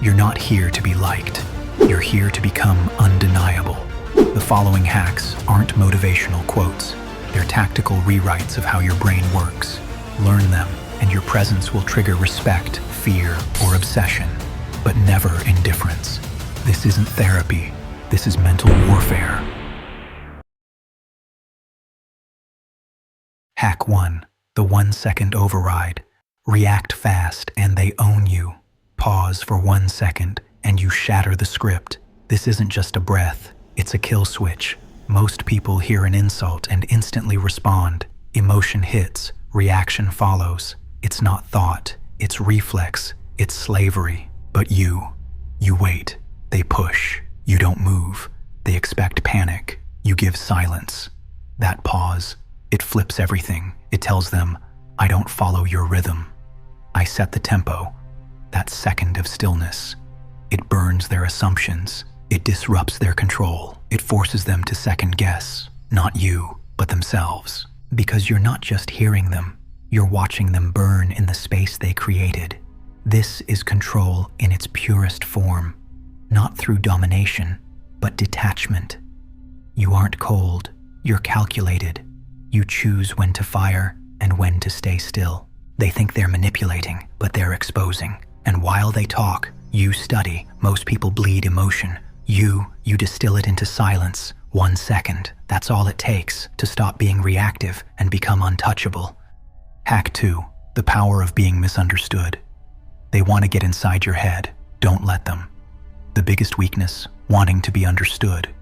You're not here to be liked. You're here to become undeniable. The following hacks aren't motivational quotes. They're tactical rewrites of how your brain works. Learn them, and your presence will trigger respect, fear, or obsession, but never indifference. This isn't therapy. This is mental warfare. Hack 1. The 1-second override. React fast and they own you. Pause for 1 second and you shatter the script. This isn't just a breath, it's a kill switch. Most people hear an insult and instantly respond. Emotion hits, reaction follows. It's not thought, it's reflex, it's slavery. But you wait. They push. You don't move. They expect panic. You give silence. That pause, it flips everything. It tells them, I don't follow your rhythm. I set the tempo. That second of stillness. It burns their assumptions. It disrupts their control. It forces them to second guess. Not you, but themselves. Because you're not just hearing them, you're watching them burn in the space they created. This is control in its purest form. Not through domination, but detachment. You aren't cold, you're calculated. You choose when to fire and when to stay still. They think they're manipulating, but they're exposing. And while they talk, you study. Most people bleed emotion. You distill it into silence. 1 second, that's all it takes to stop being reactive and become untouchable. Hack 2. The power of being misunderstood. They want to get inside your head. Don't let them. The biggest weakness, wanting to be understood.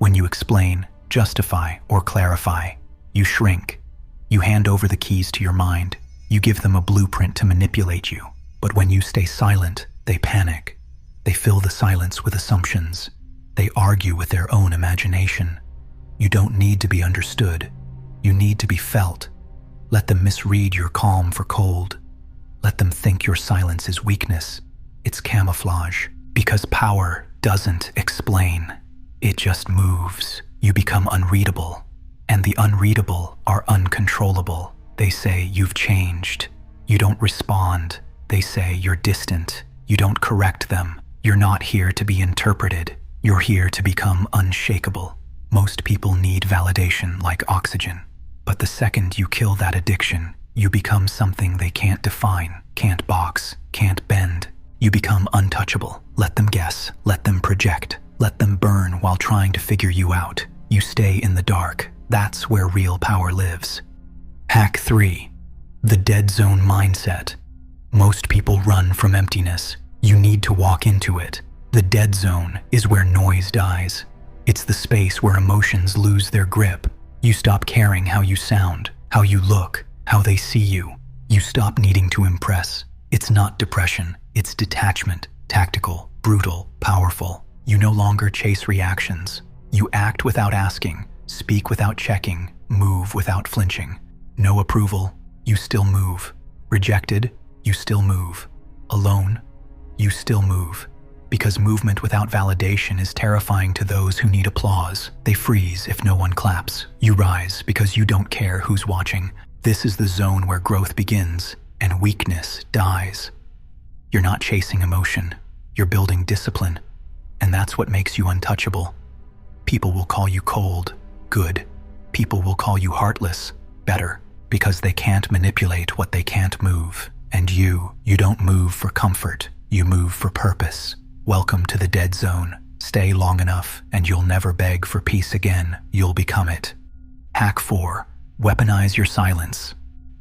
When you explain, justify, or clarify, you shrink. You hand over the keys to your mind. You give them a blueprint to manipulate you. But when you stay silent, they panic. They fill the silence with assumptions. They argue with their own imagination. You don't need to be understood. You need to be felt. Let them misread your calm for cold. Let them think your silence is weakness. It's camouflage. Because power doesn't explain. It just moves. You become unreadable. And the unreadable are uncontrollable. They say you've changed. You don't respond. They say you're distant. You don't correct them. You're not here to be interpreted. You're here to become unshakable. Most people need validation like oxygen. But the second you kill that addiction, you become something they can't define, can't box, can't bend. You become untouchable. Let them guess. Let them project. Let them burn while trying to figure you out. You stay in the dark. That's where real power lives. Hack 3. The dead zone mindset. Most people run from emptiness. You need to walk into it. The dead zone is where noise dies. It's the space where emotions lose their grip. You stop caring how you sound, how you look, how they see you. You stop needing to impress. It's not depression. It's detachment. Tactical, brutal, powerful. You no longer chase reactions. You act without asking, speak without checking, move without flinching. No approval, you still move. Rejected, you still move. Alone, you still move. Because movement without validation is terrifying to those who need applause. They freeze if no one claps. You rise because you don't care who's watching. This is the zone where growth begins and weakness dies. You're not chasing emotion. You're building discipline. And that's what makes you untouchable. People will call you cold, good. People will call you heartless, better. Because they can't manipulate what they can't move. And you don't move for comfort. You move for purpose. Welcome to the dead zone. Stay long enough and you'll never beg for peace again. You'll become it. Hack 4. Weaponize your silence.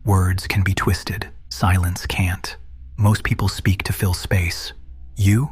Words can be twisted. Silence can't. Most people speak to fill space. You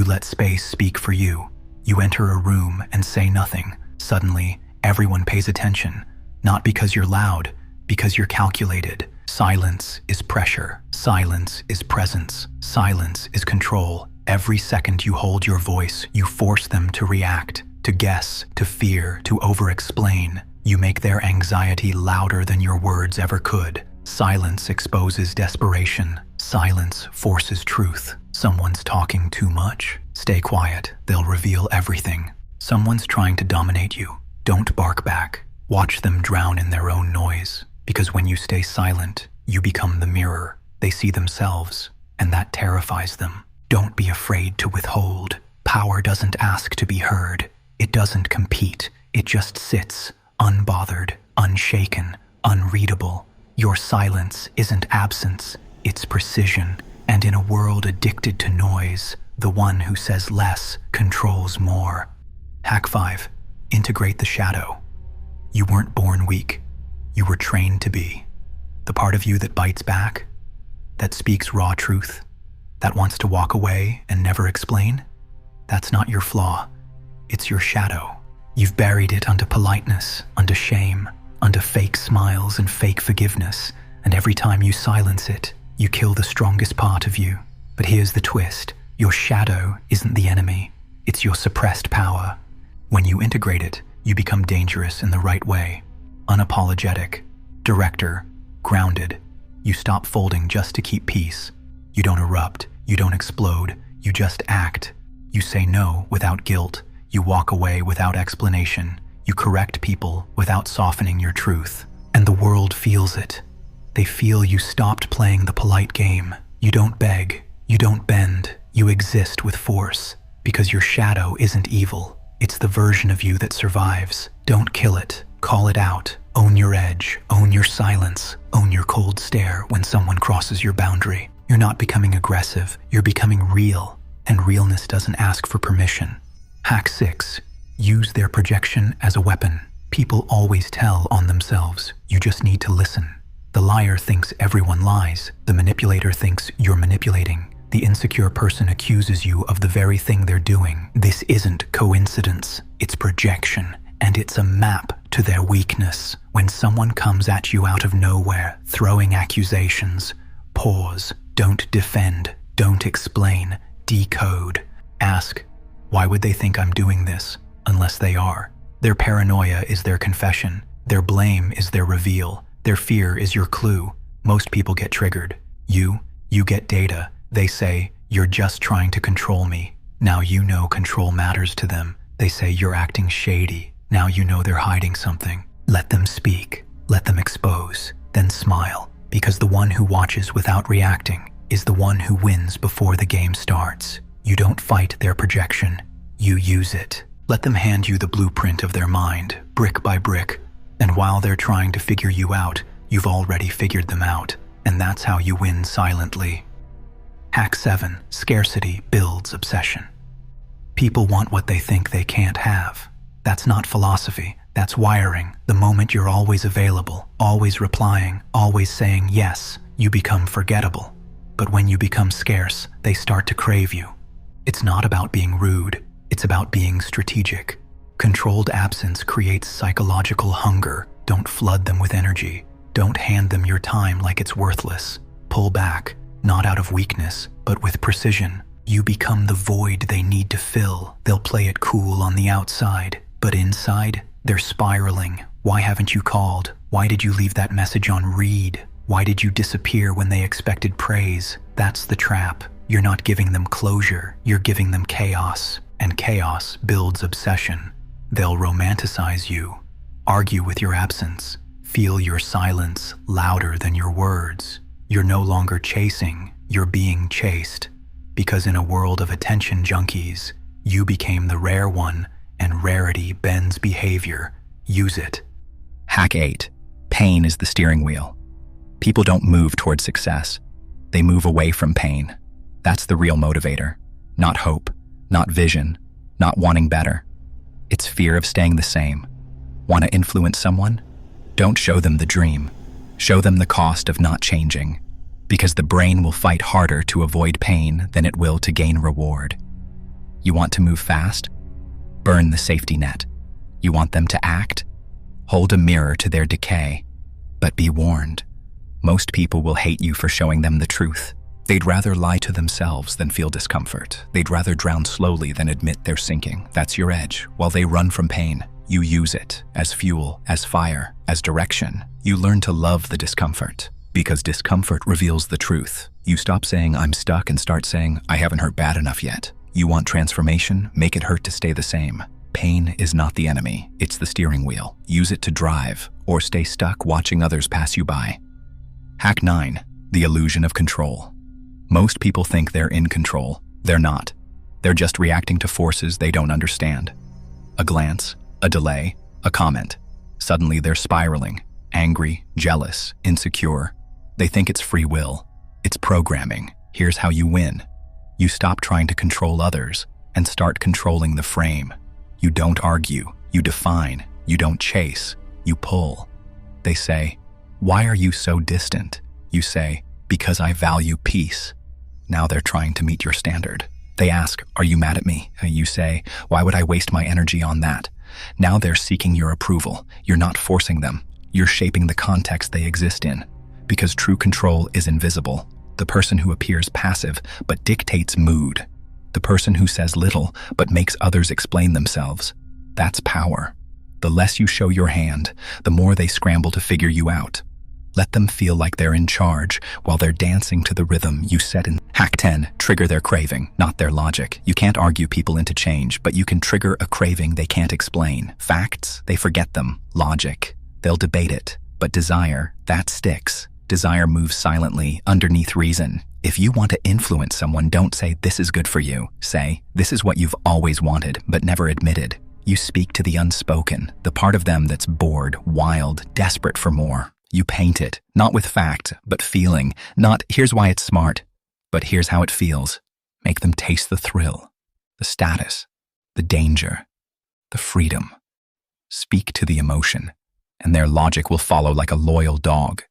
let space speak for you. You enter a room and say nothing. Suddenly, everyone pays attention. Not because you're loud, because you're calculated. Silence is pressure. Silence is presence. Silence is control. Every second you hold your voice, you force them to react, to guess, to fear, to over-explain. You make their anxiety louder than your words ever could. Silence exposes desperation. Silence forces truth. Someone's talking too much. Stay quiet. They'll reveal everything. Someone's trying to dominate you. Don't bark back. Watch them drown in their own noise. Because when you stay silent, you become the mirror. They see themselves, and that terrifies them. Don't be afraid to withhold. Power doesn't ask to be heard. It doesn't compete. It just sits, unbothered, unshaken, unreadable. Your silence isn't absence, it's precision. And in a world addicted to noise, the one who says less controls more. Hack 5. Integrate the shadow. You weren't born weak. You were trained to be. The part of you that bites back, that speaks raw truth, that wants to walk away and never explain, that's not your flaw. It's your shadow. You've buried it under politeness, under shame, under fake smiles and fake forgiveness, and every time you silence it, you kill the strongest part of you. But here's the twist. Your shadow isn't the enemy. It's your suppressed power. When you integrate it, you become dangerous in the right way. Unapologetic, director, grounded. You stop folding just to keep peace. You don't erupt. You don't explode. You just act. You say no without guilt. You walk away without explanation. You correct people without softening your truth. And the world feels it. They feel you stopped playing the polite game. You don't beg. You don't bend. You exist with force. Because your shadow isn't evil. It's the version of you that survives. Don't kill it. Call it out. Own your edge. Own your silence. Own your cold stare when someone crosses your boundary. You're not becoming aggressive. You're becoming real. And realness doesn't ask for permission. Hack 6. Use their projection as a weapon. People always tell on themselves. You just need to listen. The liar thinks everyone lies. The manipulator thinks you're manipulating. The insecure person accuses you of the very thing they're doing. This isn't coincidence. It's projection. And it's a map to their weakness. When someone comes at you out of nowhere, throwing accusations, pause. Don't defend. Don't explain. Decode. Ask, why would they think I'm doing this? Unless they are. Their paranoia is their confession. Their blame is their reveal. Their fear is your clue. Most people get triggered. You get data. They say, you're just trying to control me. Now you know control matters to them. They say you're acting shady. Now you know they're hiding something. Let them speak. Let them expose. Then smile. Because the one who watches without reacting is the one who wins before the game starts. You don't fight their projection. You use it. Let them hand you the blueprint of their mind, brick by brick. And while they're trying to figure you out, you've already figured them out. And that's how you win silently. Hack 7. Scarcity builds obsession. People want what they think they can't have. That's not philosophy. That's wiring. The moment you're always available, always replying, always saying yes, you become forgettable. But when you become scarce, they start to crave you. It's not about being rude. It's about being strategic. Controlled absence creates psychological hunger. Don't flood them with energy. Don't hand them your time like it's worthless. Pull back, not out of weakness, but with precision. You become the void they need to fill. They'll play it cool on the outside, but inside, they're spiraling. Why haven't you called? Why did you leave that message on read? Why did you disappear when they expected praise? That's the trap. You're not giving them closure. You're giving them chaos. And chaos builds obsession. They'll romanticize you, argue with your absence, feel your silence louder than your words. You're no longer chasing, you're being chased. Because in a world of attention junkies, you became the rare one, and rarity bends behavior. Use it. Hack 8. Pain is the steering wheel. People don't move toward success. They move away from pain. That's the real motivator. Not hope, not vision, not wanting better. It's fear of staying the same. Want to influence someone? Don't show them the dream. Show them the cost of not changing. Because the brain will fight harder to avoid pain than it will to gain reward. You want to move fast? Burn the safety net. You want them to act? Hold a mirror to their decay. But be warned. Most people will hate you for showing them the truth. They'd rather lie to themselves than feel discomfort. They'd rather drown slowly than admit they're sinking. That's your edge. While they run from pain, you use it as fuel, as fire, as direction. You learn to love the discomfort. Because discomfort reveals the truth. You stop saying, I'm stuck, and start saying, I haven't hurt bad enough yet. You want transformation? Make it hurt to stay the same. Pain is not the enemy. It's the steering wheel. Use it to drive, or stay stuck watching others pass you by. Hack 9. The illusion of control. Most people think they're in control. They're not. They're just reacting to forces they don't understand. A glance, a delay, a comment. Suddenly they're spiraling, angry, jealous, insecure. They think it's free will. It's programming. Here's how you win. You stop trying to control others and start controlling the frame. You don't argue, you define, you don't chase, you pull. They say, "Why are you so distant?" You say, "Because I value peace." Now they're trying to meet your standard. They ask, "Are you mad at me?" You say, "Why would I waste my energy on that?" Now they're seeking your approval. You're not forcing them. You're shaping the context they exist in. Because true control is invisible. The person who appears passive but dictates mood. The person who says little but makes others explain themselves. That's power. The less you show your hand, the more they scramble to figure you out. Let them feel like they're in charge while they're dancing to the rhythm you set in. Hack 10, trigger their craving, not their logic. You can't argue people into change, but you can trigger a craving they can't explain. Facts, they forget them. Logic, they'll debate it. But desire, that sticks. Desire moves silently, underneath reason. If you want to influence someone, don't say, "This is good for you." Say, "This is what you've always wanted, but never admitted." You speak to the unspoken, the part of them that's bored, wild, desperate for more. You paint it, not with fact, but feeling. Not, "Here's why it's smart," but "Here's how it feels." Make them taste the thrill, the status, the danger, the freedom. Speak to the emotion, and their logic will follow like a loyal dog.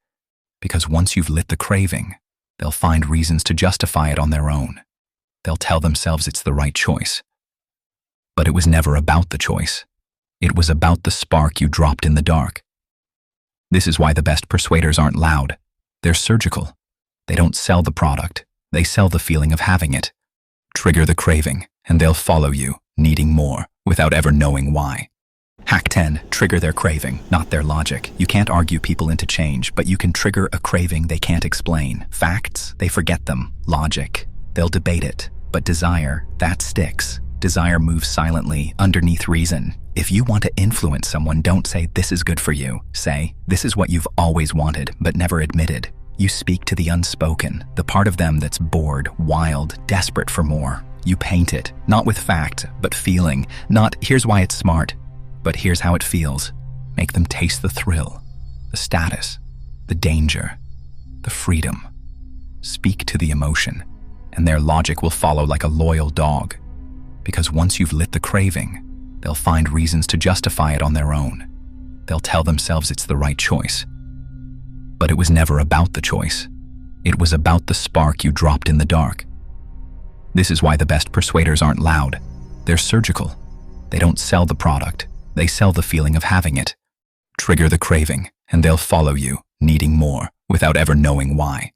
Because once you've lit the craving, they'll find reasons to justify it on their own. They'll tell themselves it's the right choice. But it was never about the choice. It was about the spark you dropped in the dark. This is why the best persuaders aren't loud. They're surgical. They don't sell the product. They sell the feeling of having it. Trigger the craving, and they'll follow you, needing more, without ever knowing why. Hack 10, trigger their craving, not their logic. You can't argue people into change, but you can trigger a craving they can't explain. Facts, they forget them. Logic, they'll debate it. But desire, that sticks. Desire moves silently, underneath reason. If you want to influence someone, don't say, "This is good for you." Say, "This is what you've always wanted, but never admitted." You speak to the unspoken, the part of them that's bored, wild, desperate for more. You paint it, not with fact, but feeling. Not, "Here's why it's smart," but "Here's how it feels." Make them taste the thrill, the status, the danger, the freedom. Speak to the emotion, and their logic will follow like a loyal dog. Because once you've lit the craving, they'll find reasons to justify it on their own. They'll tell themselves it's the right choice. But it was never about the choice. It was about the spark you dropped in the dark. This is why the best persuaders aren't loud. They're surgical. They don't sell the product. They sell the feeling of having it. Trigger the craving, and they'll follow you, needing more, without ever knowing why.